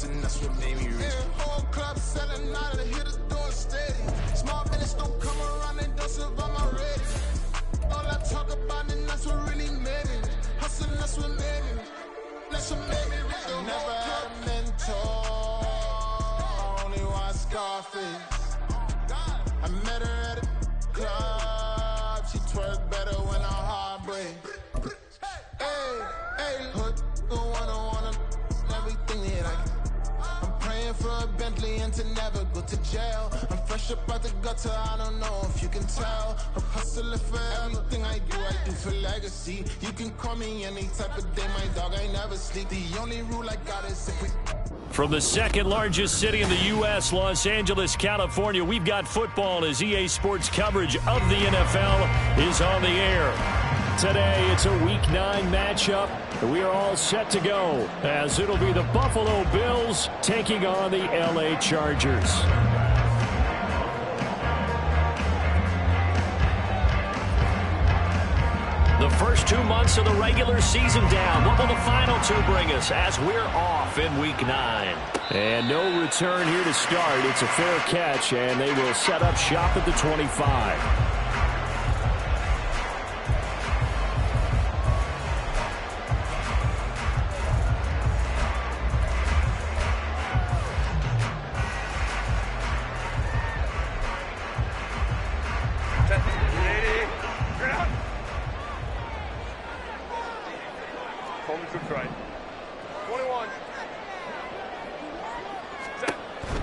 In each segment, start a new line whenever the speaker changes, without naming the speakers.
and that's what made me rich. Whole club selling out of the hitters doing steady. Small business don't come around, they don't survive my ready. All I talk about and that's what really made me. Hustling, that's what made me. That's what made me rich. Never had a mentor, only one Scarface. I met her at a club, she twerk better when I'm heartbreak. Hey, hood, wanna everything that I can. I'm praying for a Bentley and to never go to jail. I'm fresh up out the gutter, I don't know if you can tell. I'm hustling for everything I do for legacy. You can call me any type of day, my dog, I never sleep. The only rule I got is if we...
From the second largest city in the U.S., Los Angeles, California, we've got football as EA Sports coverage of the NFL is on the air. Today, it's a Week 9 matchup. We are all set to go as it'll be the Buffalo Bills taking on the L.A. Chargers. The first 2 months of the regular season down. What will the final two bring us as we're off in Week 9? And no return here to start. It's a fair catch, and they will set up shop at the 25.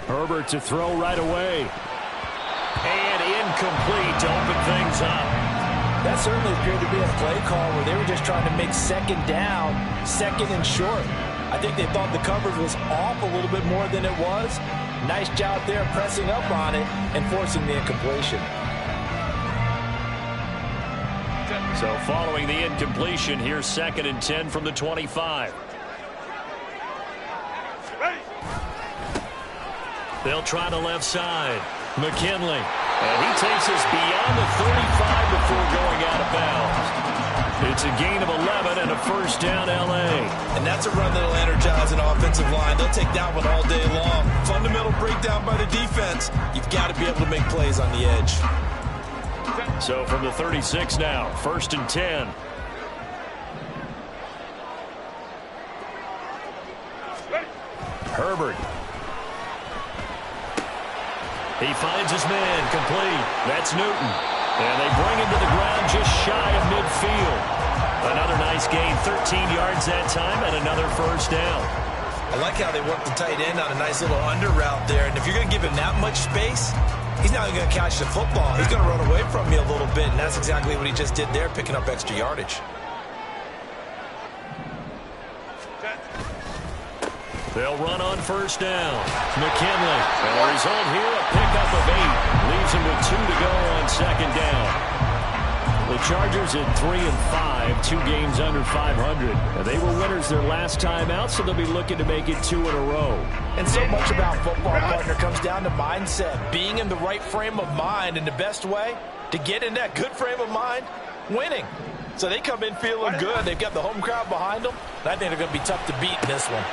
Herbert to throw right away. And incomplete to open things up.
That certainly appeared to be a play call where they were just trying to make second down, second and short. I think they thought the coverage was off a little bit more than it was. Nice job there pressing up on it and forcing the incompletion.
So following the incompletion, here's 2nd and 10 from the 25. They'll try the left side. McKinley. And he takes us beyond the 35 before going out of bounds. It's a gain of 11 and a first down L.A.
And that's a run that'll energize an offensive line. They'll take that one all day long. Fundamental breakdown by the defense. You've got to be able to make plays on the edge.
So from the 36 now, 1st and 10. Herbert. He finds his man, complete. That's Newton. And they bring him to the ground just shy of midfield. Another nice gain, 13 yards that time, and another first down.
I like how they work the tight end on a nice little under route there. And if you're going to give him that much space, he's not going to catch the football. He's going to run away from you a little bit, and that's exactly what he just did there, picking up extra yardage.
They'll run on first down. McKinley. And the result here, a pickup of 8. Leaves him with 2 to go on 2nd down. The Chargers at 3-5, 2 games under 500. And they were winners their last time out, so they'll be looking to make it 2 in a row.
And so much about football, partner, comes down to mindset. Being in the right frame of mind, and the best way to get in that good frame of mind, winning. So they come in feeling good. They've got the home crowd behind them. And I think they're going to be tough to beat in this one.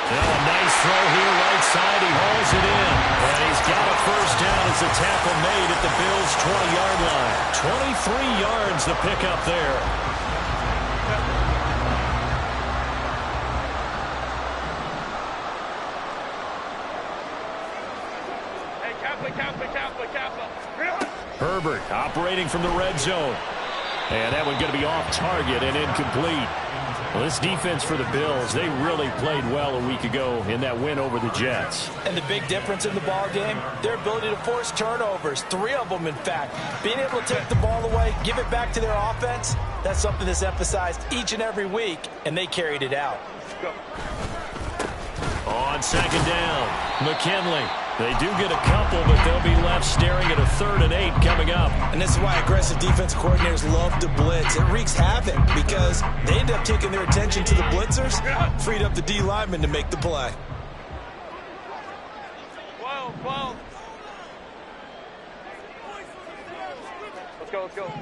Well, a nice throw here, right side. He hauls it in. And he's got a first down as the tackle made at the Bills' 20-yard line. 23 yards the pickup there.
Hey, Kappa.
Herbert operating from the red zone. And that one going to be off target and incomplete. Well, this defense for the Bills, they really played well a week ago in that win over the Jets.
And the big difference in the ball game, their ability to force turnovers, 3 of them in fact. Being able to take the ball away, give it back to their offense, that's something that's emphasized each and every week, and they carried it out.
Go.
On 2nd down, McKinley. They do get a couple, but they'll be left staring at a 3rd and 8 coming up.
And this is why aggressive defensive coordinators love to blitz. It wreaks havoc because they end up taking their attention to the blitzers, freed up the D lineman to make the play.
12. Let's go.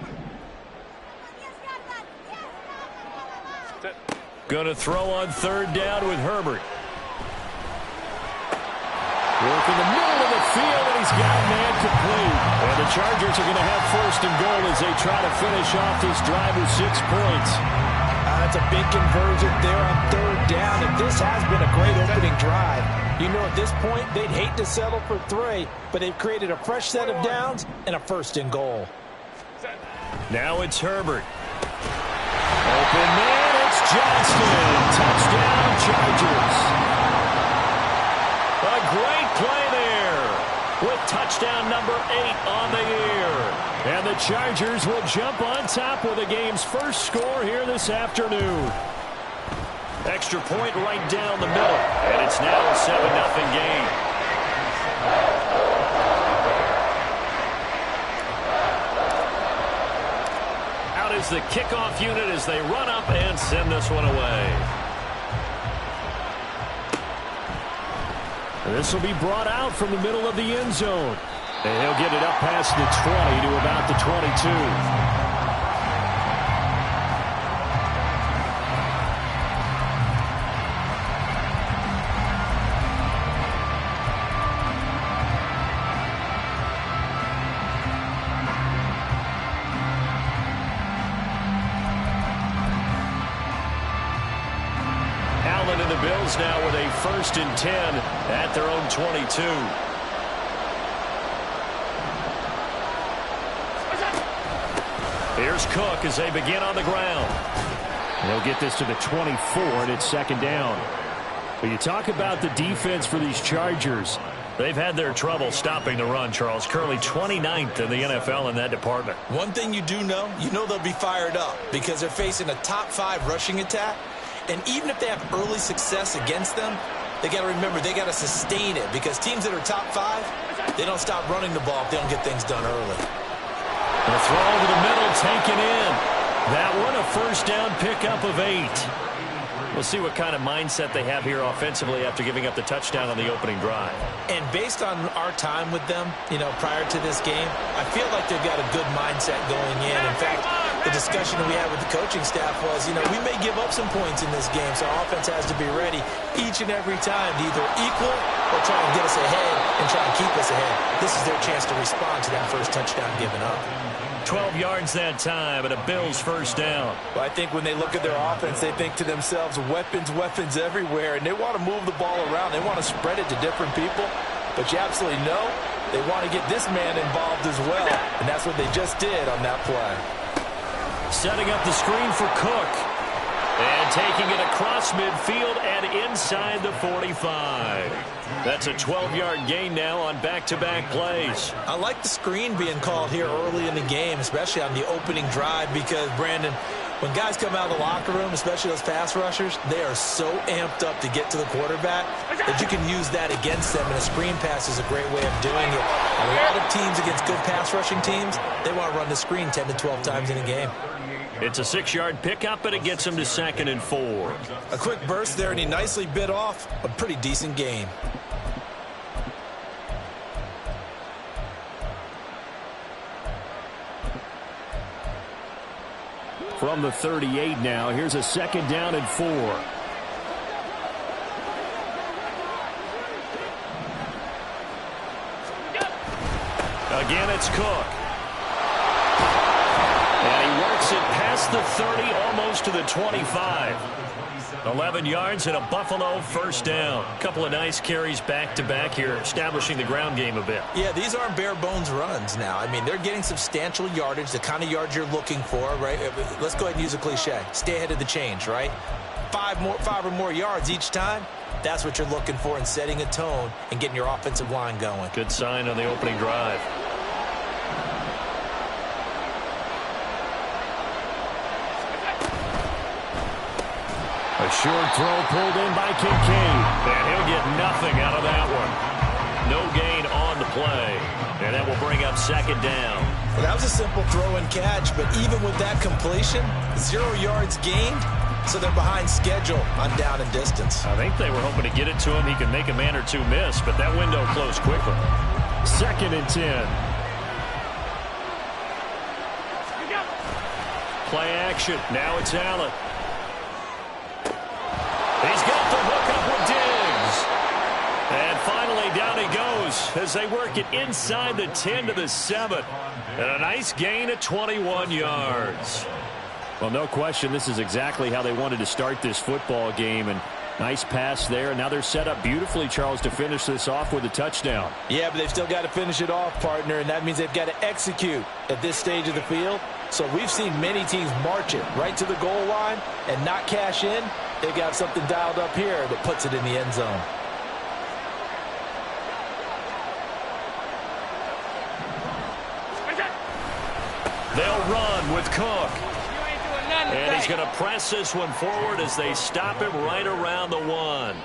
Going to throw on 3rd down with Herbert. Working the middle of the field, and he's got man complete. And the Chargers are going to have first and goal as they try to finish off this drive with 6 points.
That's a big conversion there on 3rd down, and this has been a great opening drive. You know, at this point, they'd hate to settle for 3, but they've created a fresh set of downs and a first and goal.
Now it's Herbert. Open man, it's Johnston. Touchdown, Chargers. A great play there with touchdown number 8 on the year. And the Chargers will jump on top with the game's first score here this afternoon. Extra point right down the middle. And it's now a 7-0 game. Out is the kickoff unit as they run up and send this one away. This will be brought out from the middle of the end zone. And he'll get it up past the 20 to about the 22. And the Bills now with a 1st and 10 at their own 22. Here's Cook as they begin on the ground. They'll get this to the 24, and it's 2nd down. But you talk about the defense for these Chargers. They've had their trouble stopping the run, Charles. Currently 29th in the NFL in that department.
One thing you do know, they'll be fired up because they're facing a top 5 rushing attack. And even if they have early success against them, they got to remember they got to sustain it because teams that are top 5, they don't stop running the ball if they don't get things done early.
The throw over the middle taken in. That one a 1st down pickup of 8. We'll see what kind of mindset they have here offensively after giving up the touchdown on the opening drive.
And based on our time with them, prior to this game, I feel like they've got a good mindset going in. In fact, the discussion that we had with the coaching staff was, we may give up some points in this game, so our offense has to be ready each and every time to either equal or try and get us ahead and try and keep us ahead. This is their chance to respond to that first touchdown given up.
12 yards that time and a Bills 1st down.
Well, I think when they look at their offense, they think to themselves, weapons everywhere, and they want to move the ball around. They want to spread it to different people, but you absolutely know they want to get this man involved as well, and that's what they just did on that play.
Setting up the screen for Cook. And taking it across midfield and inside the 45. That's a 12-yard gain now on back-to-back plays.
I like the screen being called here early in the game, especially on the opening drive, because, Brandon, when guys come out of the locker room, especially those pass rushers, they are so amped up to get to the quarterback that you can use that against them, and a screen pass is a great way of doing it. A lot of teams against good pass rushing teams, they want to run the screen 10 to 12 times in a game.
It's a 6-yard pickup, but it gets him to 2nd and 4.
A quick burst there, and he nicely bit off a pretty decent gain.
From the 38 now, here's a 2nd down and 4. Again, it's Cook. And he works it past the 30, almost to the 25. 11 yards and a Buffalo 1st down. A couple of nice carries back-to-back here, establishing the ground game a bit.
Yeah, these aren't bare-bones runs now. I mean, they're getting substantial yardage, the kind of yards you're looking for, right? Let's go ahead and use a cliche. Stay ahead of the change, right? 5 or more yards each time. That's what you're looking for in setting a tone and getting your offensive line going.
Good sign on the opening drive. A short throw pulled in by Kincaid. And he'll get nothing out of that one. No gain on the play. And that will bring up 2nd down.
Well, that was a simple throw and catch, but even with that completion, 0 yards gained, so they're behind schedule on down and distance.
I think they were hoping to get it to him. He could make a man or two miss, but that window closed quickly. 2nd and 10. Play action. Now it's Allen. He's got the hook up with Diggs. And finally down he goes as they work it inside the 10 to the 7. And a nice gain of 21 yards. Well, no question, this is exactly how they wanted to start this football game. And nice pass there. Now they're set up beautifully, Charles, to finish this off with a touchdown.
Yeah, but they've still got to finish it off, partner, and that means they've got to execute at this stage of the field. So we've seen many teams march it right to the goal line and not cash in. They've got something dialed up here that puts it in the end zone.
They'll run with Cook. And he's going to press this one forward as they stop him right around the 1.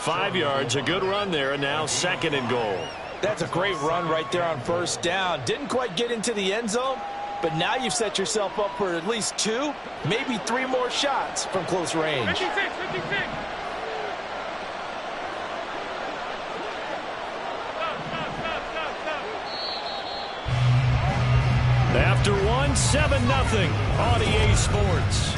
5 yards, a good run there, and now 2nd and goal.
That's a great run right there on first down. Didn't quite get into the end zone, but now you've set yourself up for at least 2, maybe 3 more shots from close range.
56, 56.
After 1, 7-0 on EA Sports.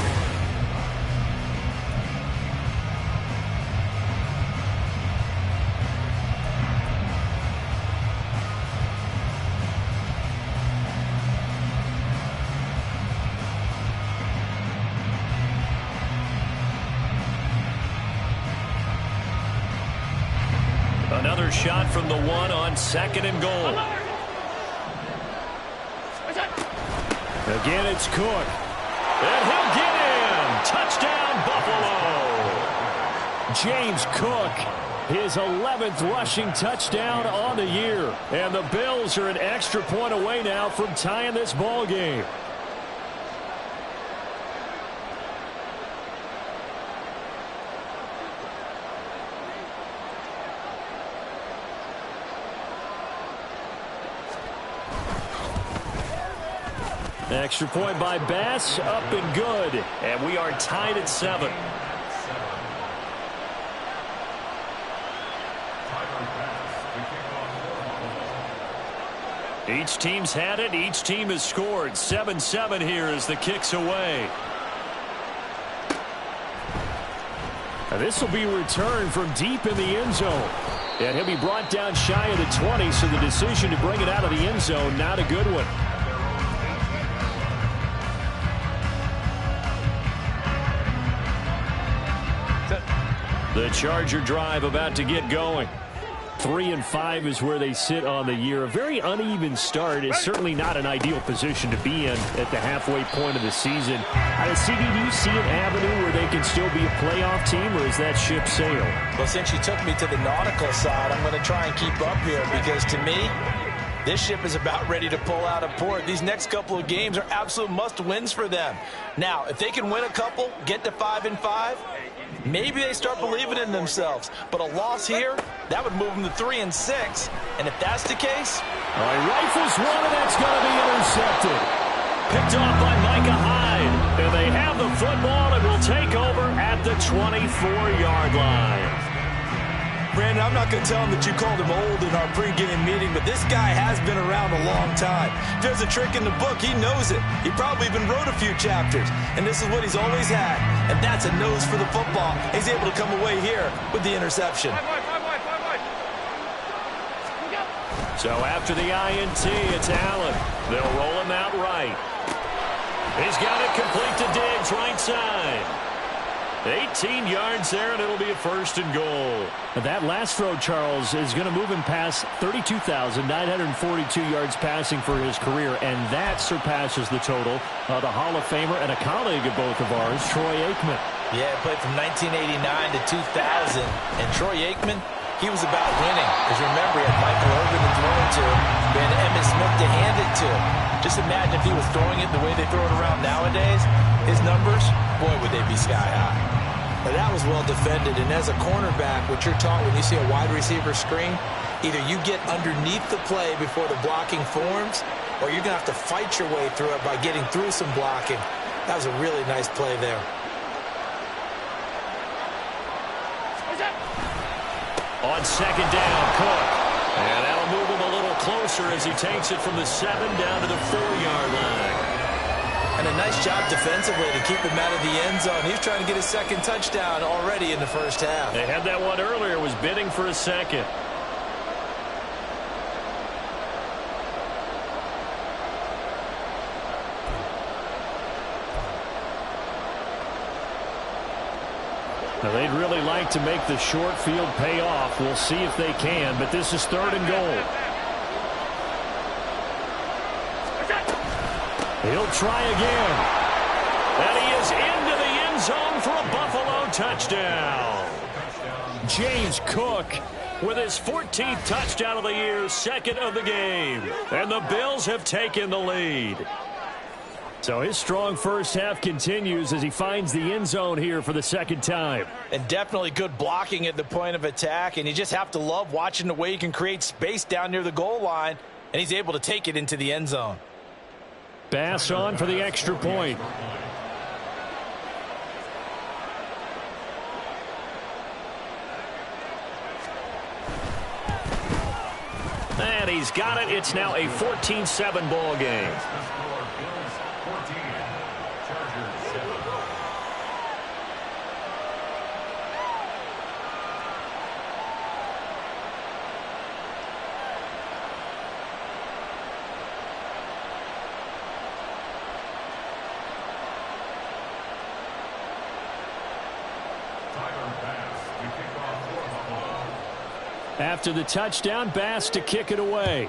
Another shot from the 1 on 2nd and goal. Again, it's Cook. And he'll get in. Touchdown, Buffalo. James Cook, his 11th rushing touchdown on the year. And the Bills are an extra point away now from tying this ball game. Extra point by Bass, up and good. And we are tied at 7. Each team's had it. Each team has scored. 7-7 here as the kick's away. And this will be returned from deep in the end zone. And he'll be brought down shy of the 20, so the decision to bring it out of the end zone, not a good one. The Charger drive about to get going. 3-5 is where they sit on the year. A very uneven start. Is certainly not an ideal position to be in at the halfway point of the season. CD, do you see an avenue where they can still be a playoff team, or is that ship sailed?
Well, since you took me to the nautical side, I'm going to try and keep up here because to me, this ship is about ready to pull out of port. These next couple of games are absolute must-wins for them. Now, if they can win a couple, get to 5-5, maybe they start believing in themselves. But a loss here, that would move them to 3-6. And if that's the case...
All right, rifles one, and that's going to be intercepted. Picked off by Micah Hyde. And they have the football and will take over at the 24-yard line.
Brandon, I'm not going to tell him that you called him old in our pregame meeting, but this guy has been around a long time. If there's a trick in the book, he knows it. He probably even wrote a few chapters, and this is what he's always had, and that's a nose for the football. He's able to come away here with the interception.
So after the INT, it's Allen. They'll roll him out right. He's got it complete to Diggs, right side. 18 yards there, and it'll be a 1st and goal. That last throw, Charles, is going to move him past 32,942 yards passing for his career, and that surpasses the total of the Hall of Famer and a colleague of both of ours, Troy Aikman.
Yeah, played from 1989 to 2000, and Troy Aikman, he was about winning. Because remember, he had Michael Irvin to throw it to, and Emmitt Smith to hand it to. Just imagine if he was throwing it the way they throw it around nowadays, his numbers, boy, would they be sky high. Now, that was well defended, and as a cornerback, what you're taught when you see a wide receiver screen, either you get underneath the play before the blocking forms, or you're going to have to fight your way through it by getting through some blocking. That was a really nice play there.
On 2nd down, Cook. And that'll move him a little closer as he takes it from the 7 down to the 4-yard line.
And a nice job defensively to keep him out of the end zone. He's trying to get his 2nd touchdown already in the first half.
They had that one earlier, was bidding for a 2nd. Now, they'd really like to make the short field pay off. We'll see if they can, but this is 3rd and goal. He'll try again. And he is into the end zone for a Buffalo touchdown. James Cook with his 14th touchdown of the year, 2nd of the game. And the Bills have taken the lead. So his strong first half continues as he finds the end zone here for the 2nd time.
And definitely good blocking at the point of attack. And you just have to love watching the way he can create space down near the goal line. And he's able to take it into the end zone.
Bass on for the extra point. And he's got it. It's now a 14-7 ball game. After the touchdown, Bass to kick it away.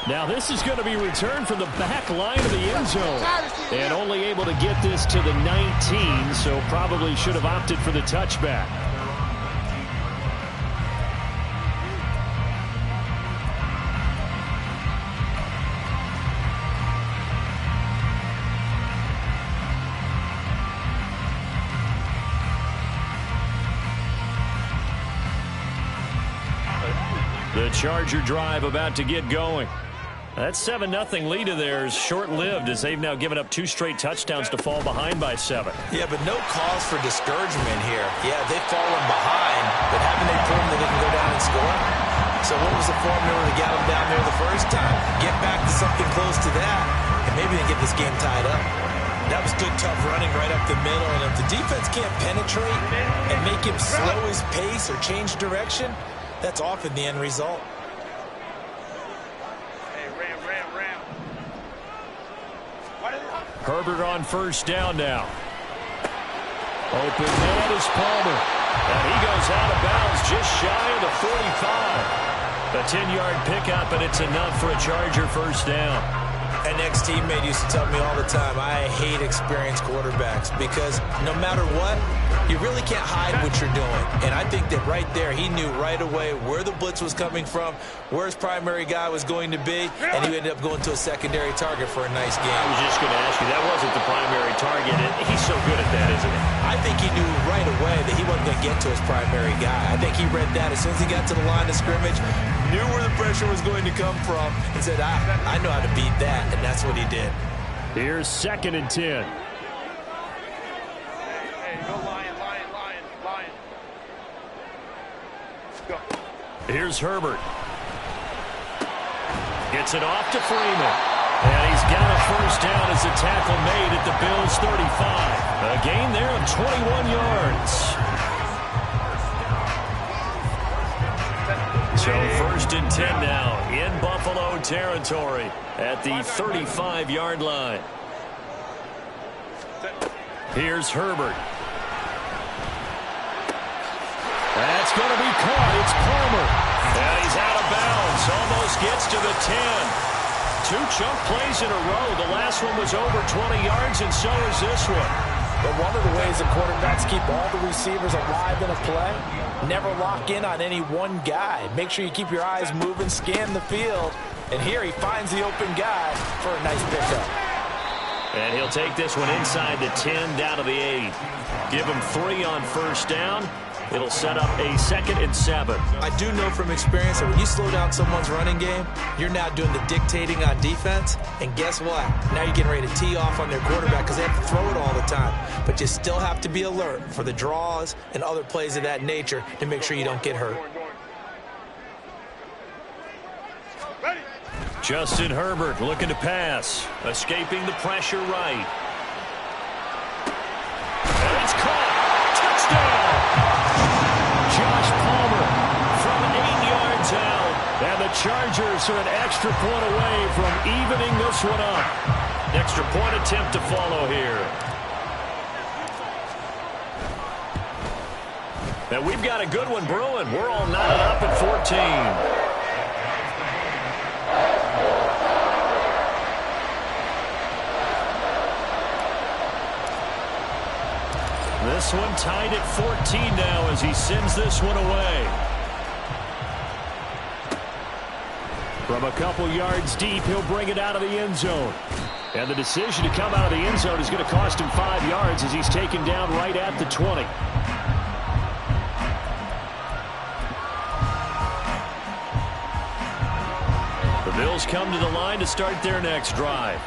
Now this is going to be returned from the back line of the end zone. And only able to get this to the 19, so probably should have opted for the touchback. The Charger drive about to get going. That 7-0 lead of theirs short-lived as they've now given up 2 straight touchdowns to fall behind by 7.
Yeah, but no cause for discouragement here. Yeah, they've fallen behind, but haven't they proven that they can go down and score? So what was the formula to get them down there the first time? Get back to something close to that, and maybe they get this game tied up. That was good, tough running right up the middle, and if the defense can't penetrate and make him slow his pace or change direction, that's often the end result.
Herbert on first down now. Open man is Palmer. And he goes out of bounds just shy of the 45. A 10-yard pickup, and it's enough for a Charger first down.
An ex-teammate used to tell me all the time, I hate experienced quarterbacks because no matter what, you really can't hide what you're doing. And I think that right there, he knew right away where the blitz was coming from, where his primary guy was going to be, and he ended up going to a secondary target for a nice game.
I was just going to ask you, that wasn't the primary target, and he's so good at that, isn't he?
I think he knew right away that he wasn't going to get to his primary guy. I think he read that as soon as he got to the line of scrimmage, knew where the pressure was going to come from, and said, I know how to beat that, and that's what he did.
Here's 2nd and 10. Here's Herbert. Gets it off to Freeman. And he's got a first down as a tackle made at the Bills' 35. A gain there of 21 yards. So 1st and 10 now in Buffalo territory at the 35-yard line. Here's Herbert. That's going to be caught. It's Palmer. And he's out of bounds. Almost gets to the 10. 2 chunk plays in a row. The last one was over 20 yards, and so is this one.
But one of the ways that quarterbacks keep all the receivers alive in a play, never lock in on any one guy. Make sure you keep your eyes moving, scan the field. And here he finds the open guy for a nice pickup.
And he'll take this one inside the 10 down to the 8. Give him 3 on first down. It'll set up a 2nd and 7.
I do know from experience that when you slow down someone's running game, you're now doing the dictating on defense. And guess what? Now you're getting ready to tee off on their quarterback because they have to throw it all the time. But you still have to be alert for the draws and other plays of that nature to make sure you don't get hurt.
Justin Herbert looking to pass. Escaping the pressure right. And it's caught. Touchdown! Josh Palmer from 8 yards out. And the Chargers are an extra point away from evening this one up. An extra point attempt to follow here. And we've got a good one brewing. We're all knotted up at 14. This one tied at 14 now as he sends this one away. From a couple yards deep, he'll bring it out of the end zone. And the decision to come out of the end zone is going to cost him 5 yards as he's taken down right at the 20. The Bills come to the line to start their next drive.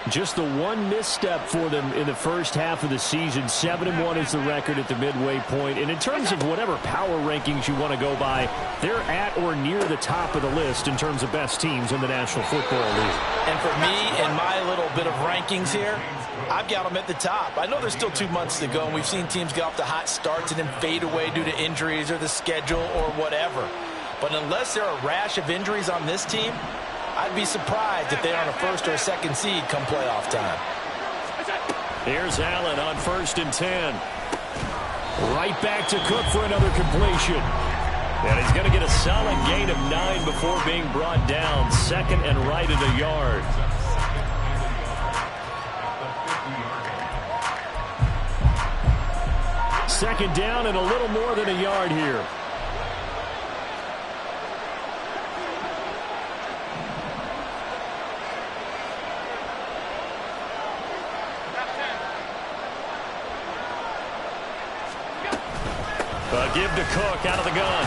Just the one misstep for them in the first half of the season. 7-1 is the record at the midway point. And in terms of whatever power rankings you want to go by, they're at or near the top of the list in terms of best teams in the National Football League.
And for me, in my little bit of rankings here, I've got them at the top. I know there's still 2 months to go, and we've seen teams get off to hot starts and then fade away due to injuries or the schedule or whatever. But unless there are a rash of injuries on this team, I'd be surprised if they're on a first or a second seed come playoff time.
Here's Allen on 1st and 10. Right back to Cook for another completion. And he's going to get a solid gain of 9 before being brought down. 2nd and right at a yard. Second down and a little more than a yard here. Give to Cook out of the gun.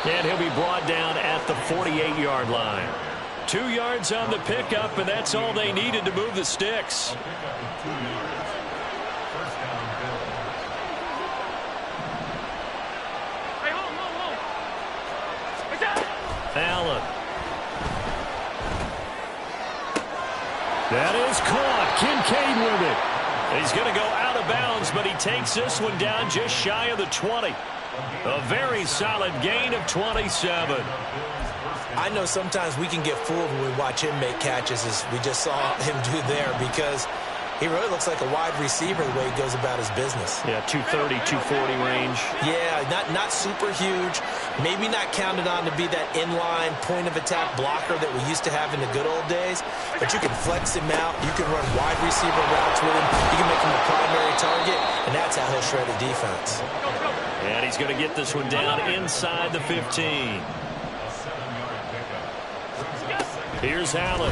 And he'll be brought down at the 48-yard line. 2 yards on the pickup, and that's all they needed to move the sticks. Allen. That is caught. Kincaid with it. He's going to go out of bounds, but he takes this one down just shy of the 20. A very solid gain of 27.
I know sometimes we can get fooled when we watch him make catches, as we just saw him do there, because he really looks like a wide receiver the way he goes about his business.
Yeah, 230, 240 range.
Yeah, not super huge. Maybe not counted on to be that inline point-of-attack blocker that we used to have in the good old days. But you can flex him out. You can run wide receiver routes with him. You can make him a primary target, and that's how he'll shred the defense.
And he's going to get this one down inside the 15. Here's Allen.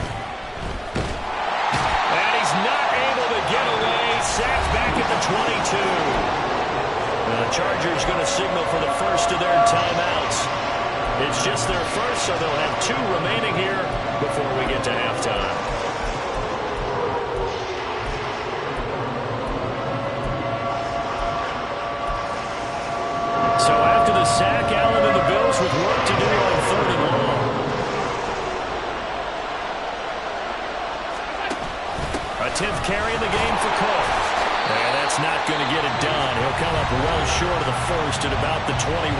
And he's not able to get away. Sacked back at the 22. And the Chargers going to signal for the first of their timeouts. It's just their first, so they'll have 2 remaining here before we get to halftime. So after the sack, Allen and the Bills with work to do on 3rd and long. A 10th carry in the game for Cook. And that's not going to get it done. He'll come up well short of the first at about the 21.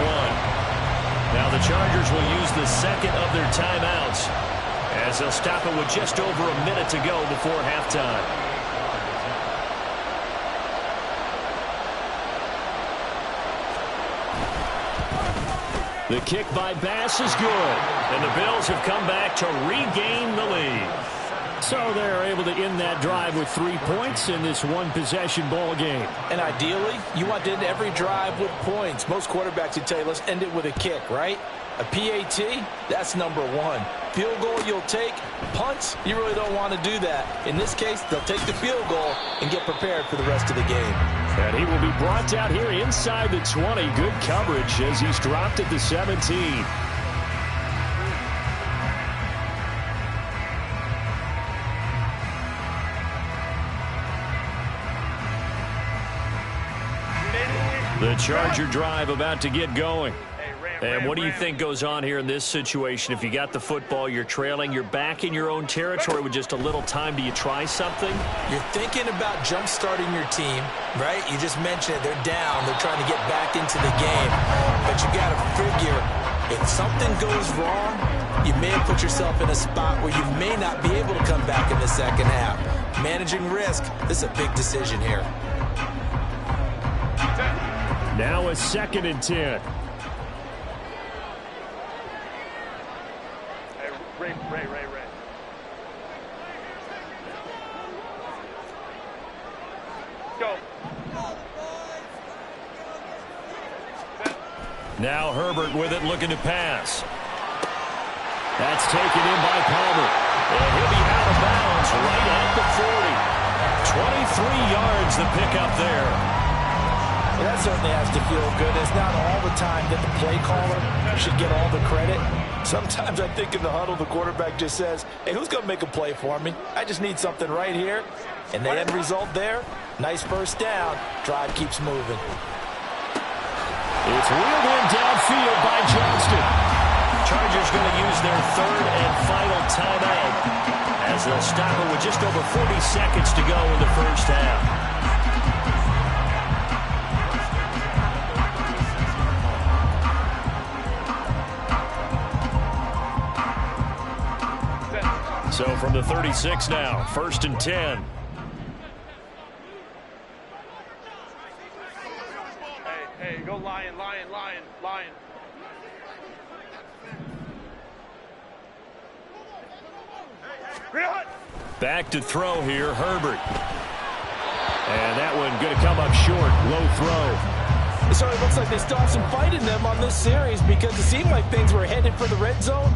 Now the Chargers will use the second of their timeouts as they'll stop it with just over a minute to go before halftime. The kick by Bass is good, and the Bills have come back to regain the lead. So they're able to end that drive with 3 points in this one-possession ball game.
And ideally, you want to end every drive with points. Most quarterbacks would tell you, let's end it with a kick, right? A PAT, that's number 1. Field goal you'll take. Punts, you really don't want to do that. In this case, they'll take the field goal and get prepared for the rest of the game.
And he will be brought down here inside the 20. Good coverage as he's dropped at the 17. The Charger drive about to get going. And what do you think goes on here in this situation? If you got the football, you're trailing, you're back in your own territory with just a little time. Do you try something?
You're thinking about jump-starting your team, right? You just mentioned it. They're down. They're trying to get back into the game. But you got to figure, if something goes wrong, you may have put yourself in a spot where you may not be able to come back in the second half. Managing risk, this is a big decision here.
Now a 2nd and 10.
Ray. Go.
Now Herbert with it, looking to pass. That's taken in by Palmer. And he'll be out of bounds right at the 40. 23 yards the pickup there.
Well, that certainly has to feel good. It's not all the time that the play caller should get all the credit. Sometimes I think in the huddle, the quarterback just says, hey, who's going to make a play for me? I just need something right here. And the end result there, nice first down. Drive keeps moving.
It's wheeled in downfield by Johnston. Chargers going to use their 3rd and final timeout as they'll stop it with just over 40 seconds to go in the first half. So from the 36 now, 1st and 10.
Hey, go lion.
Back to throw here, Herbert. And that one going to come up short, low throw.
It certainly looks like they still have some fight in them on this series because it seemed like things were headed for the red zone.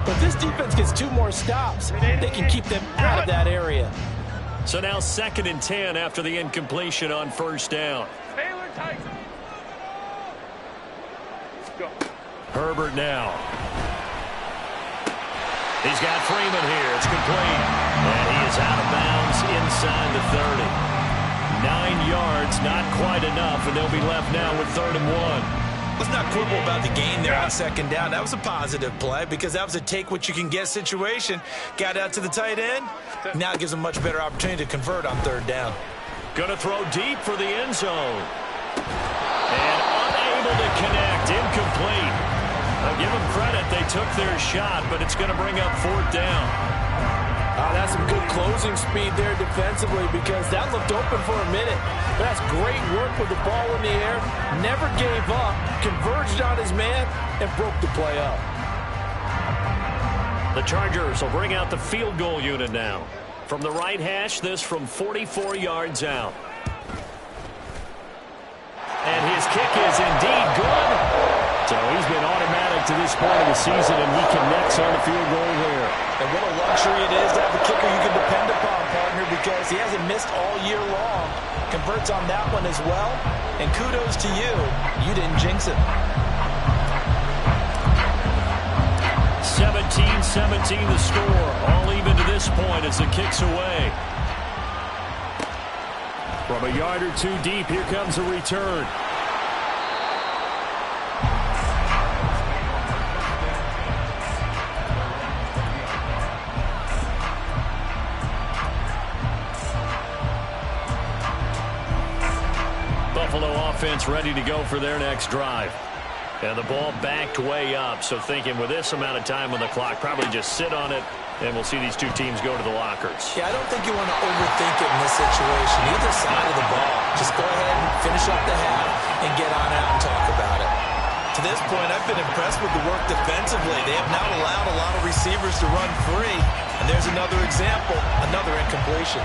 But this defense gets 2 more stops. They can keep them out of that area.
So now 2nd and 10 after the incompletion on 1st down.
Taylor tight. Go.
Herbert now. He's got Freeman here. It's complete. And he is out of bounds inside the 30. 9 yards, not quite enough, and they'll be left now with 3rd and 1.
Let's not quibble about the gain there on 2nd down. That was a positive play because that was a take-what-you-can-get situation. Got out to the tight end. Now it gives them a much better opportunity to convert on 3rd down.
Going to throw deep for the end zone. And unable to connect. Incomplete. I'll give them credit. They took their shot, but it's going to bring up 4th down.
That's some good closing speed there defensively because that looked open for a minute. But that's great work with the ball in the air. Never gave up, converged on his man, and broke the play up.
The Chargers will bring out the field goal unit now. From the right hash, this from 44 yards out. And his kick is indeed good. So he's been automatic to this point of the season, and he connects on the field goal there.
And what a luxury it is to have a kicker you can depend upon, partner, because he hasn't missed all year long. Converts on that one as well. And kudos to you. You didn't jinx it.
17-17 the score. All even to this point as the kick's away. From a yard or 2 deep, here comes a return. Buffalo offense ready to go for their next drive. And the ball backed way up, so thinking with this amount of time on the clock, probably just sit on it, and we'll see these two teams go to the lockers.
Yeah, I don't think you want to overthink it in this situation. Either side of the ball. Just go ahead and finish up the half and get on out and talk about it. To this point, I've been impressed with the work defensively. They have now allowed a lot of receivers to run free. And there's another example, another incompletion.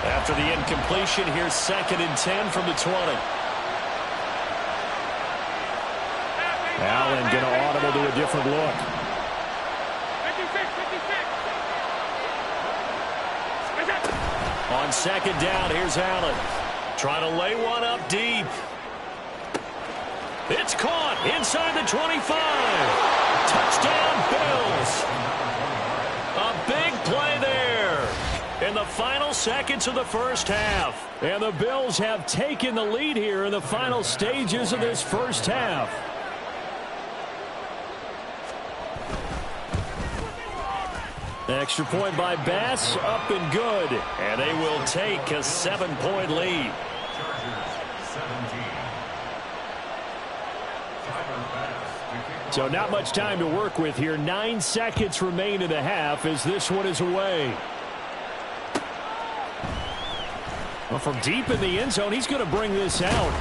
After the incompletion, here's 2nd and 10 from the 20. Allen going to audible to a different look.
56.
On 2nd down, here's Allen. Trying to lay one up deep. It's caught inside the 25. Touchdown, Bills. A big play there in the final seconds of the first half. And the Bills have taken the lead here in the final stages of this first half. Extra point by Bass, up and good. And they will take a 7-point lead. So not much time to work with here. 9 seconds remain in the half as this one is away. Well, from deep in the end zone, he's going to bring this out.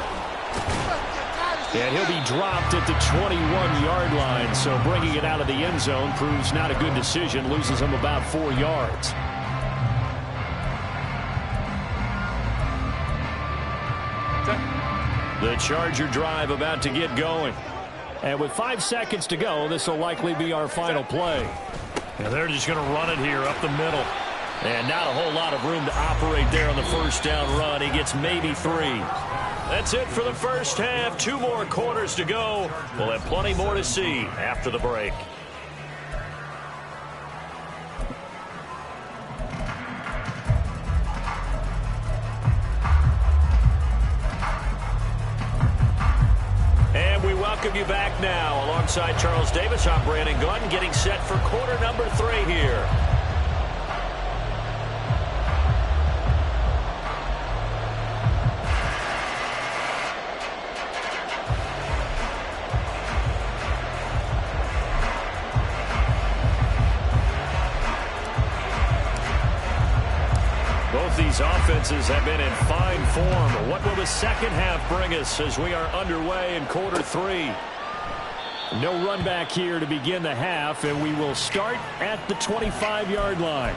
And he'll be dropped at the 21-yard line. So bringing it out of the end zone proves not a good decision. Loses him about 4 yards. The Charger drive about to get going. And with 5 seconds to go, this will likely be our final play. And they're just going to run it here up the middle. And not a whole lot of room to operate there on the first down run. He gets maybe 3. That's it for the first half. 2 more quarters to go. We'll have plenty more to see after the break. And we welcome you back now. Alongside Charles Davis, I'm Brandon Gunn, getting set for quarter number 3 here. Both these offenses have been in fine form. What will the second half bring us as we are underway in quarter 3? No run back here to begin the half, and we will start at the 25-yard line.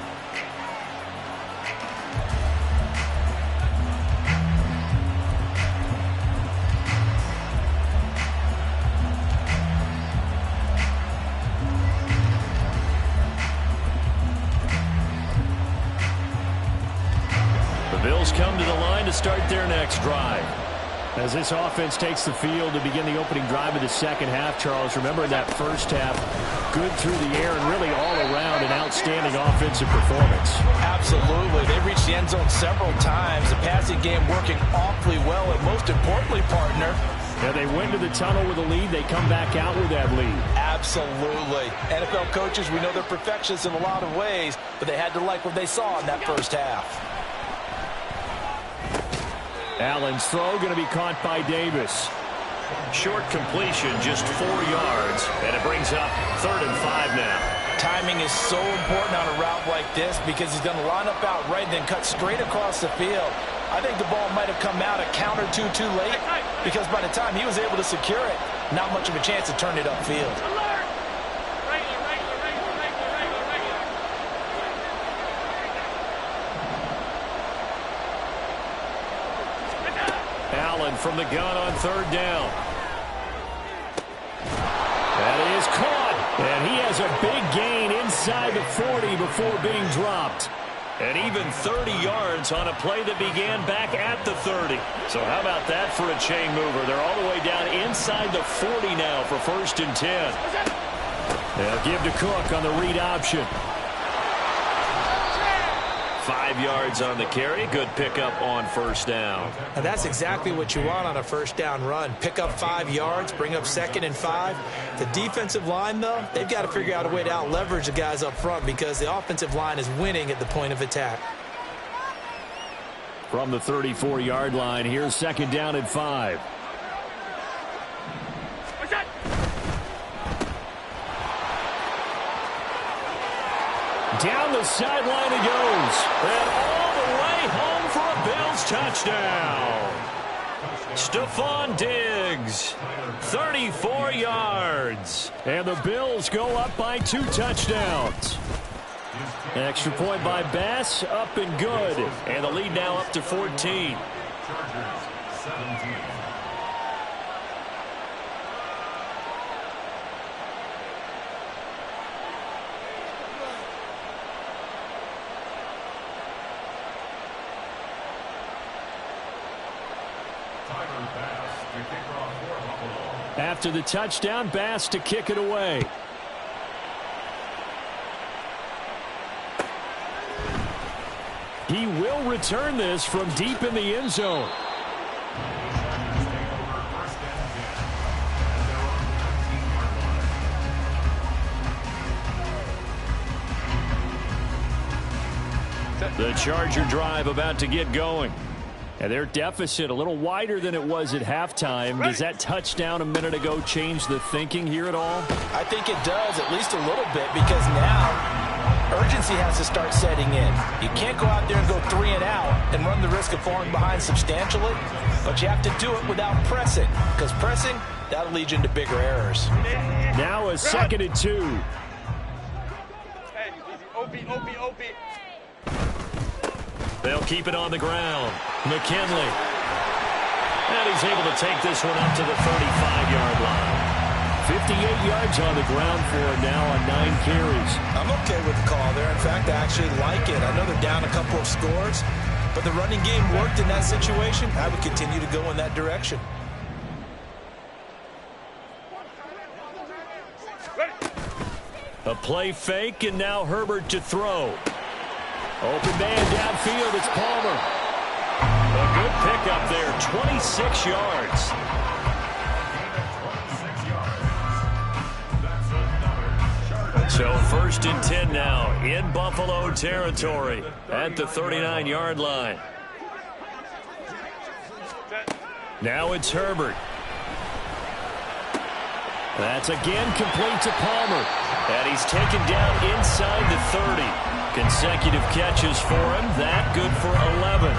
Bills come to the line to start their next drive. As this offense takes the field to begin the opening drive of the second half, Charles, remember that first half, good through the air and really all around an outstanding offensive performance.
Absolutely. They reached the end zone several times. The passing game working awfully well, and most importantly, partner,
yeah, they went to the tunnel with a lead. They come back out with that lead.
Absolutely. NFL coaches, we know they're perfectionists in a lot of ways, but they had to like what they saw in that first half.
Allen's throw going to be caught by Davis. Short completion, just 4 yards, and it brings up 3rd and 5 now.
Timing is so important on a route like this because he's going to line up out right and then cut straight across the field. I think the ball might have come out a count or two too late because by the time he was able to secure it, not much of a chance to turn it upfield.
Allen from the gun on 3rd down. That is caught. And he has a big gain inside the 40 before being dropped. And even 30 yards on a play that began back at the 30. So how about that for a chain mover? They're all the way down inside the 40 now for 1st and 10. They'll give to Cook on the read option. 5 yards on the carry. Good pickup on 1st down.
And that's exactly what you want on a 1st down run. Pick up 5 yards, bring up 2nd and 5. The defensive line, though, they've got to figure out a way to out-leverage the guys up front because the offensive line is winning at the point of attack.
From the 34-yard line, here's 2nd down and 5. Down the sideline he goes. And all the way home for a Bills touchdown. Stephon Diggs, 34 yards. And the Bills go up by 2 touchdowns. Extra point by Bass, up and good. And the lead now up to 14. After the touchdown, Bass to kick it away. He will return this from deep in the end zone. The Charger drive about to get going. And their deficit a little wider than it was at halftime. Does that touchdown a minute ago change the thinking here at all?
I think it does, at least a little bit, because now urgency has to start setting in. You can't go out there and go 3 and out and run the risk of falling behind substantially, but you have to do it without pressing, because pressing, that'll lead you into bigger errors.
Now a 2nd and 2.
Hey, easy. OP.
They'll keep it on the ground. McKinley. And he's able to take this one up to the 35-yard line. 58 yards on the ground for him now on 9 carries.
I'm okay with the call there. In fact, I actually like it. I know they're down a couple of scores, but the running game worked in that situation. I would continue to go in that direction.
A play fake, and now Herbert to throw. Open man downfield, it's Palmer. A good pickup there, 26 yards. So 1st and 10 now in Buffalo territory at the 39-yard line. Now it's Herbert. That's again complete to Palmer. And he's taken down inside the 30. Consecutive catches for him. That good for 11.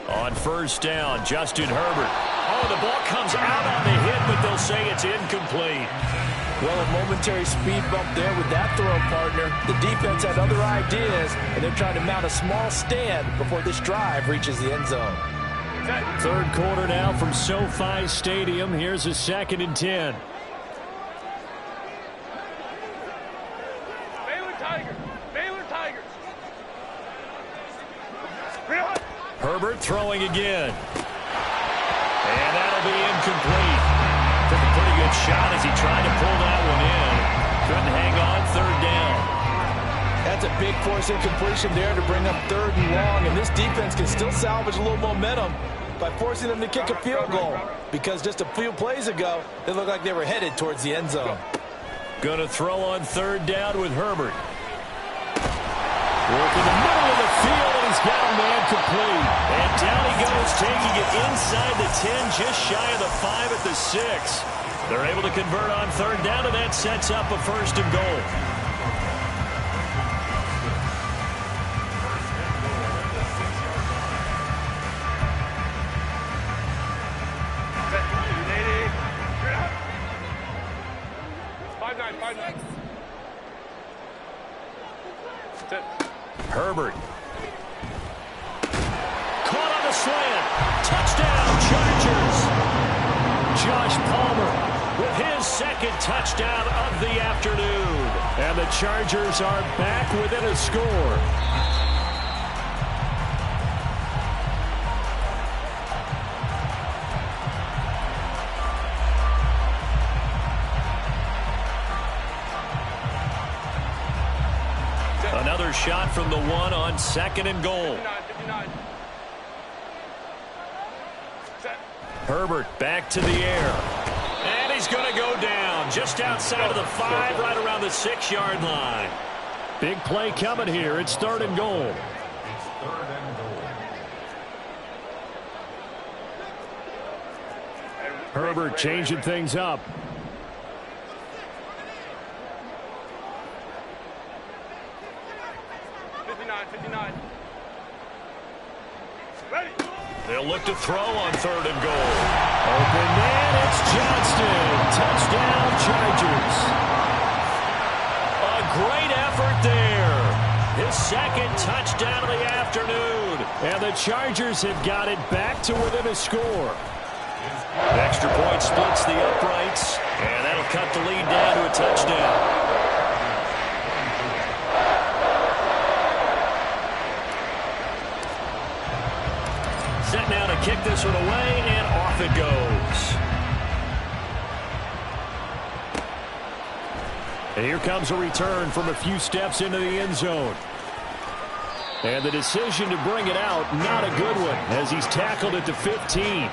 On 1st down, Justin Herbert. Oh, the ball comes out on the hit, but they'll say it's incomplete.
Well, a momentary speed bump there with that throw, partner. The defense had other ideas, and they're trying to mount a small stand before this drive reaches the end zone.
3rd quarter now from SoFi Stadium. Here's a 2nd and 10.
Baylor Tigers.
Herbert throwing again. And that'll be incomplete. Took a pretty good shot as he tried to pull that one in. Couldn't hang on, 3rd down.
That's a big force incompletion there to bring up 3rd and long, and this defense can still salvage a little momentum by forcing them to kick a field goal, because just a few plays ago, it looked like they were headed towards the end zone.
Going to throw on 3rd down with Herbert. Work in the middle of the field, and he's got a man complete. And down he goes, taking it inside the 10, just shy of the 5 at the 6. They're able to convert on 3rd down, and that sets up a 1st and goal. Herbert. Caught on the slant. Touchdown, Chargers. Josh Palmer with his 2nd touchdown of the afternoon. And the Chargers are back within a score. Another shot from the 1 on 2nd and goal.
59.
Herbert back to the air. And he's going to go down just outside of the 5, right around the 6-yard line. Big play coming here. It's 3rd and goal. Herbert changing things up. They'll look to throw on 3rd and goal. Open man, it's Johnston. Touchdown, Chargers. A great effort there. His 2nd touchdown of the afternoon. And the Chargers have got it back to within a score. Extra point splits the uprights, and that'll cut the lead down to a touchdown. Set now to kick this one away, and off it goes. And here comes a return from a few steps into the end zone. And the decision to bring it out, not a good one, as he's tackled at the 15.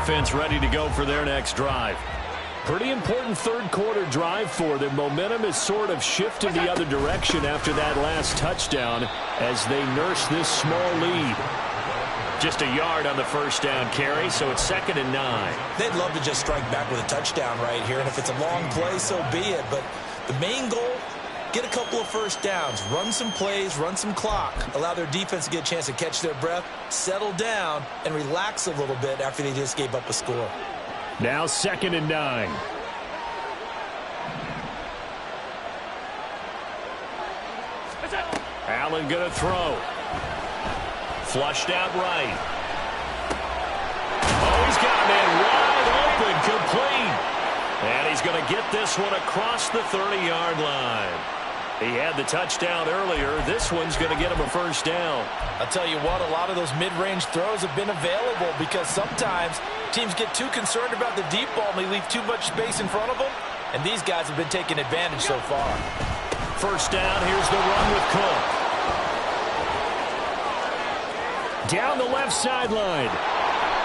offense ready to go for their next drive. Pretty important third quarter drive for them. Momentum has sort of shifted the other direction after that last touchdown as they nurse this small lead. Just a yard on the first down carry, so it's 2nd and 9.
They'd love to just strike back with a touchdown right here, and if it's a long play, so be it. But the main goal, get a couple of first downs, run some plays, run some clock, allow their defense to get a chance to catch their breath, settle down, and relax a little bit after they just gave up a score.
Now 2nd and 9. Allen going to throw. Flushed out right. Oh, he's got a man wide open, complete. And he's going to get this one across the 30-yard line. He had the touchdown earlier. This one's going to get him a first down.
I'll tell you what, a lot of those mid-range throws have been available because sometimes teams get too concerned about the deep ball and they leave too much space in front of them. And these guys have been taking advantage so far.
First down, here's the run with Cook. Down the left sideline.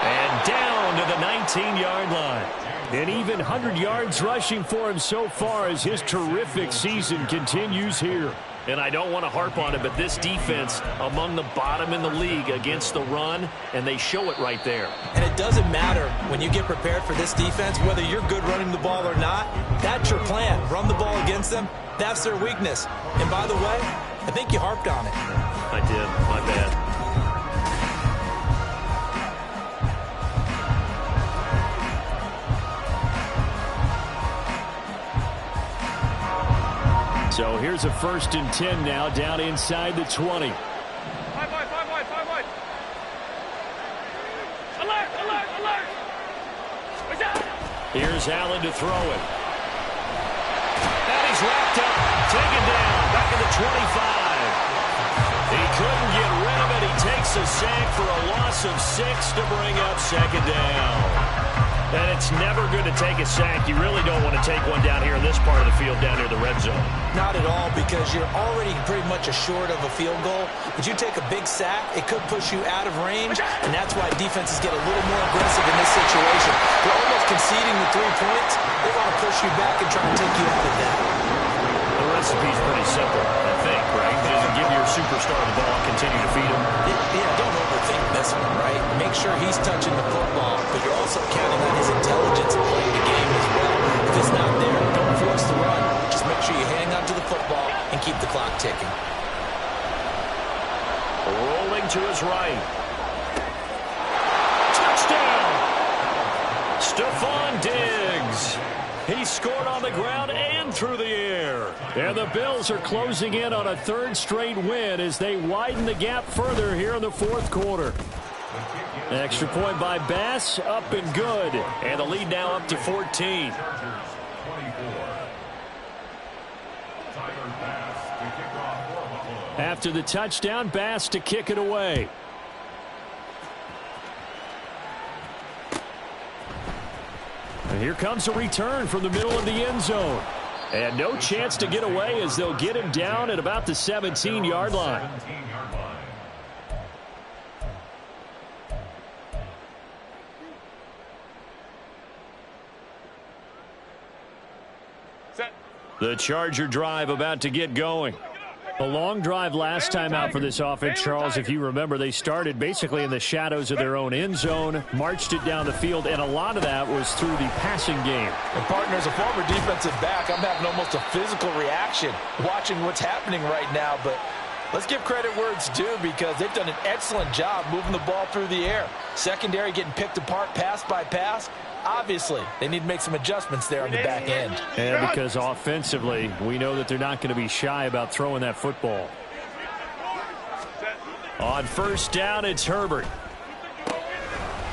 And down to the 19-yard line. An even 100 yards rushing for him so far as his terrific season continues here. And I don't want to harp on it, but this defense among the bottom in the league against the run, and they show it right there.
And it doesn't matter when you get prepared for this defense, whether you're good running the ball or not, that's your plan. Run the ball against them. That's their weakness. And by the way, I think you harped on it.
I did. My bad. So here's a 1st and 10 now, down inside the 20.
5 wide, 5 wide, 5 wide. Alert, alert, alert. What's that?
Here's Allen to throw it. And he's wrapped up, taken down, back at the 25. He couldn't get rid of it. He takes a sack for a loss of 6 to bring up 2nd down. And it's never good to take a sack. You really don't want to take one down here in this part of the field down near the red zone.
Not at all, because you're already pretty much assured of a field goal. But you take a big sack, it could push you out of range, and that's why defenses get a little more aggressive in this situation. They're almost conceding the 3 points. They want to push you back and try to take you out of that.
The recipe's pretty simple, I think, right? Just give your superstar the ball and continue to feed him.
Yeah, don't overthink this one, right? Make sure he's touching the football, but you're also counting on his intelligence in playing the game as well. If it's not there, don't force the run. Just make sure you hang on to the football and keep the clock ticking.
Rolling to his right. Touchdown! Stephon Diggs. He scored on the ground and through the air. And the Bills are closing in on a 3rd straight win as they widen the gap further here in the 4th quarter. Extra point by Bass, up and good. And the lead now up to 14. After the touchdown, Bass to kick it away. And here comes a return from the middle of the end zone. And no chance to get away as they'll get him down at about the 17-yard line.
Set.
The Charger drive about to get going. A long drive last time out for this offense, Charles. If you remember, they started basically in the shadows of their own end zone, marched it down the field, and a lot of that was through the passing game.
And partner, as a former defensive back, I'm having almost a physical reaction watching what's happening right now. But let's give credit where it's due, because they've done an excellent job moving the ball through the air. Secondary getting picked apart pass by pass. Obviously, they need to make some adjustments there on the back end.
And because offensively, we know that they're not going to be shy about throwing that football. On 1st down, it's Herbert.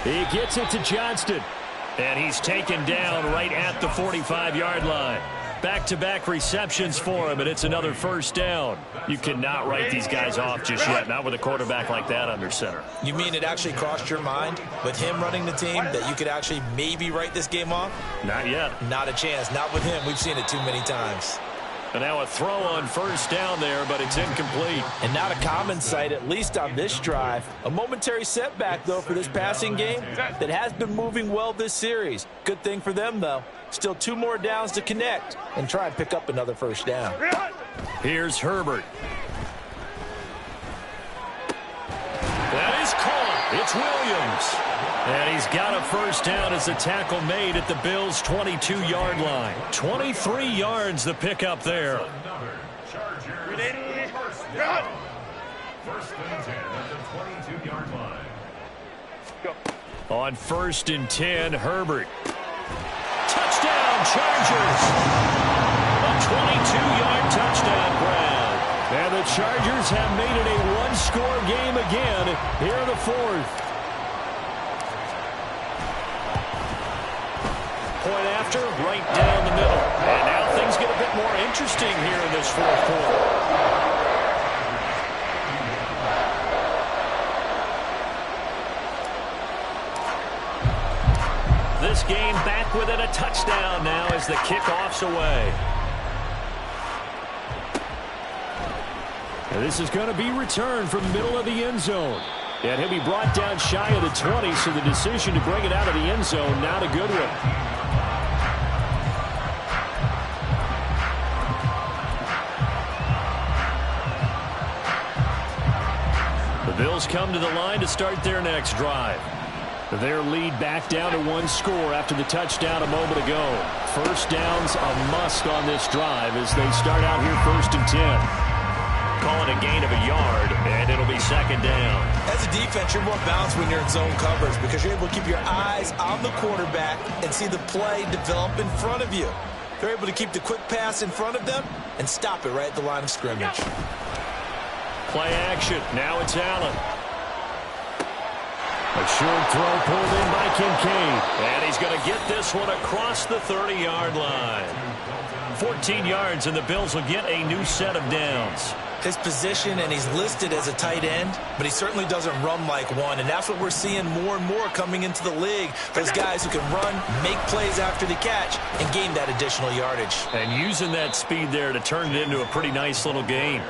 He gets it to Johnston. And he's taken down right at the 45-yard line. Back-to-back receptions for him, and it's another 1st down. You cannot write these guys off just yet, not with a quarterback like that under center.
You mean it actually crossed your mind with him running the team that you could actually maybe write this game off?
Not yet.
Not a chance. Not with him. We've seen it too many times.
And now a throw on first down there, but it's incomplete.
And not a common sight, at least on this drive. A momentary setback, though, for this passing game that has been moving well this series. Good thing for them, though. Still 2 more downs to connect and try and pick up another first down.
Here's Herbert. That is caught. It's Williams. And he's got a first down as the tackle made at the Bills' 22-yard line. 23 yards the pickup there.
First and 10 at the 22-yard line.
On 1st and 10, Herbert. Touchdown, Chargers. A 22-yard touchdown grab. And the Chargers have made it a one-score game again here in the 4th. Point after, right down the middle. And now things get a bit more interesting here in this 4th quarter. This game back within a touchdown now as the kickoff's away. And this is going to be returned from the middle of the end zone. And he'll be brought down shy of the 20, so the decision to bring it out of the end zone, not a good one. The Bills come to the line to start their next drive. Their lead back down to 1 score after the touchdown a moment ago. First down's a must on this drive as they start out here 1st and 10. Call it a gain of a yard, and it'll be 2nd down.
As a defense, you're more balanced when you're in zone coverage because you're able to keep your eyes on the quarterback and see the play develop in front of you. They're able to keep the quick pass in front of them and stop it right at the line of scrimmage.
Play action. Now it's Allen. A short throw pulled in by Kincaid. And he's going to get this one across the 30-yard line. 14 yards, and the Bills will get a new set of downs.
His position, and he's listed as a tight end, but he certainly doesn't run like one, and that's what we're seeing more and more coming into the league. Those guys who can run, make plays after the catch, and gain that additional yardage.
And using that speed there to turn it into a pretty nice little gain.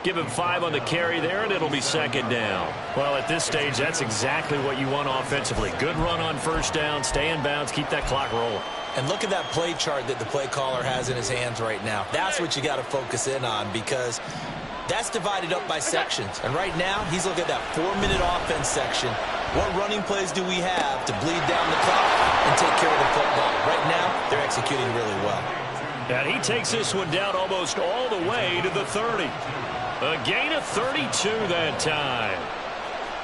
Give him 5 on the carry there, and it'll be 2nd down. Well, at this stage, that's exactly what you want offensively. Good run on first down, stay in bounds, keep that clock rolling.
And look at that play chart that the play caller has in his hands right now. That's what you got to focus in on because that's divided up by sections. And right now, he's looking at that 4-minute offense section. What running plays do we have to bleed down the clock and take care of the football? Right now, they're executing really well.
And he takes this one down almost all the way to the 30. A gain of 32 that time.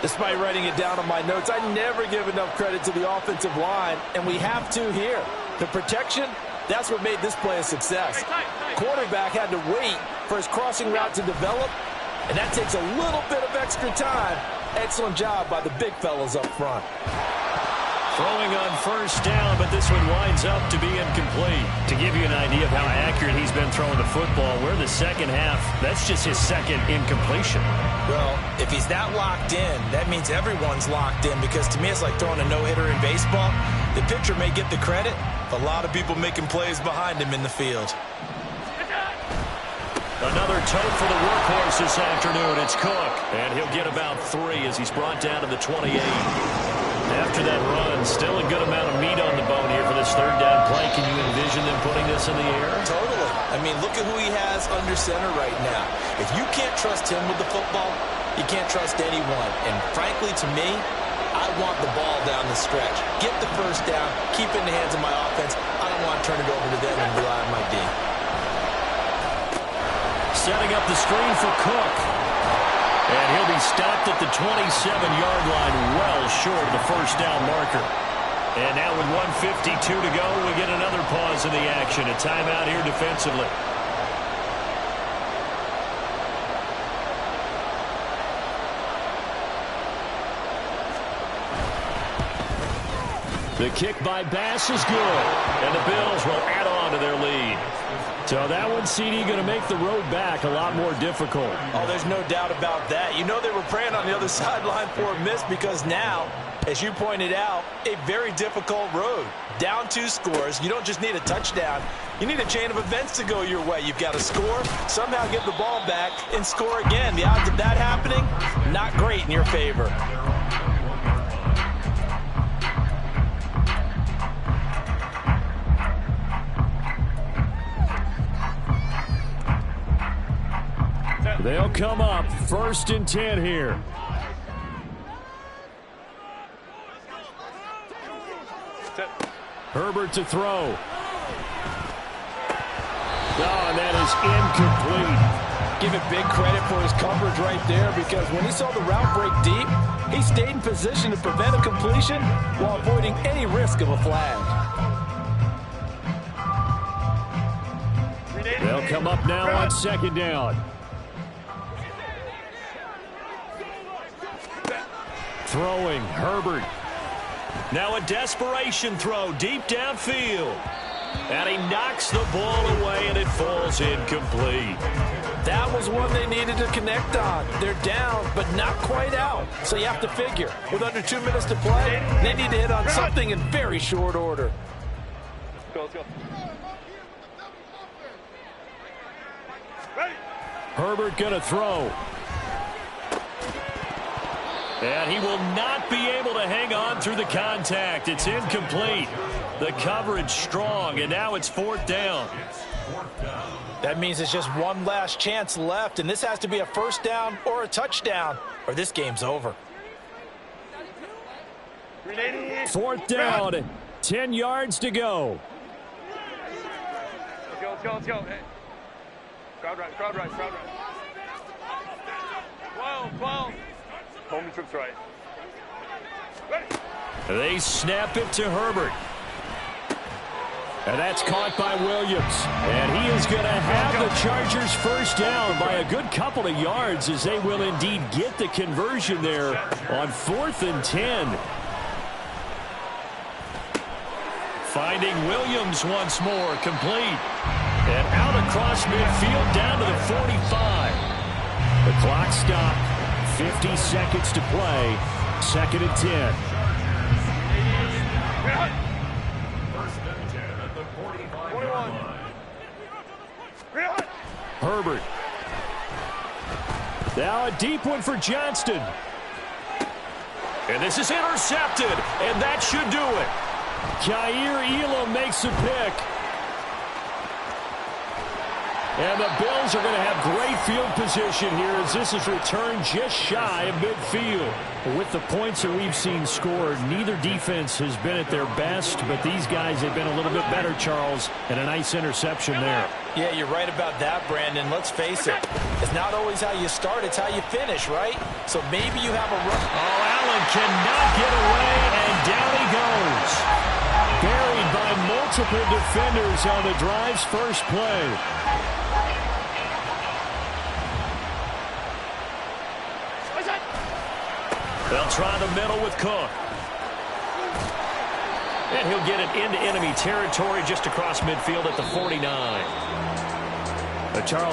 Despite writing it down on my notes, I never give enough credit to the offensive line, and we have to here. The protection, that's what made this play a success. Quarterback had to wait for his crossing route to develop, and that takes a little bit of extra time. Excellent job by the big fellas up front.
Throwing on first down, but this one winds up to be incomplete. To give you an idea of how accurate he's been throwing the football, we're in the second half. That's just his 2nd incompletion.
Well, if he's that locked in, that means everyone's locked in because to me it's like throwing a no-hitter in baseball. The pitcher may get the credit, but a lot of people making plays behind him in the field.
Another tote for the workhorse this afternoon. It's Cook, and he'll get about 3 as he's brought down to the 28. After that run, still a good amount of meat on the bone here for this 3rd down play. Can you envision them putting this in the air?
Totally. I mean, look at who he has under center right now. If you can't trust him with the football, you can't trust anyone. And frankly, to me, I want the ball down the stretch. Get the first down, keep it in the hands of my offense. I don't want to turn it over to them and rely on my D.
Setting up the screen for Cook. And he'll be stopped at the 27-yard line, well short of the first down marker. And now with 1:52 to go, we get another pause in the action. A timeout here defensively. The kick by Bass is good. And the Bills will add on to their lead. So that one, CD, going to make the road back a lot more difficult.
Oh, there's no doubt about that. You know they were praying on the other sideline for a miss because now, as you pointed out, a very difficult road. Down 2 scores. You don't just need a touchdown. You need a chain of events to go your way. You've got to score, somehow get the ball back, and score again. The odds of that happening, not great in your favor.
They'll come up 1st and 10 here. Herbert to throw. Oh, and that is incomplete.
Give it big credit for his coverage right there, because when he saw the route break deep, he stayed in position to prevent a completion while avoiding any risk of a flag.
They'll come up now on 2nd down. Throwing, Herbert. Now a desperation throw deep downfield. And he knocks the ball away, and it falls incomplete.
That was one they needed to connect on. They're down, but not quite out. So you have to figure, with under 2 minutes to play, they need to hit on something in very short order.
Let's go.
Herbert going to throw. And he will not be able to hang on through the contact. It's incomplete. The coverage strong, and now it's 4th down.
That means it's just one last chance left, and this has to be a 1st down or a touchdown, or this game's over.
4th down, 10 yards to go.
Let's go. Hey. Crowd right. 12. Home trips right. Ready.
They snap it to Herbert. And that's caught by Williams. And he is going to have the Chargers 1st down by a good couple of yards, as they will indeed get the conversion there on 4th and 10. Finding Williams once more, complete. And out across midfield down to the 45. The clock stopped. 50 seconds to play. 2nd and 10.
First and 10 at the 45-yard line.
Herbert. Now a deep one for Johnston. And this is intercepted, and that should do it. Kaiir Elam makes a pick. And the Bills are going to have great field position here, as this is returned just shy of midfield. With the points that we've seen scored, neither defense has been at their best, but these guys have been a little bit better, Charles, and a nice interception there.
Yeah, you're right about that, Brandon. Let's face it. It's not always how you start, it's how you finish, right? So maybe you have a run.
Oh, Allen cannot get away, and down he goes. Buried by multiple defenders on the drive's first play. They'll try the middle with Cook. And he'll get it into enemy territory just across midfield at the 49. Charles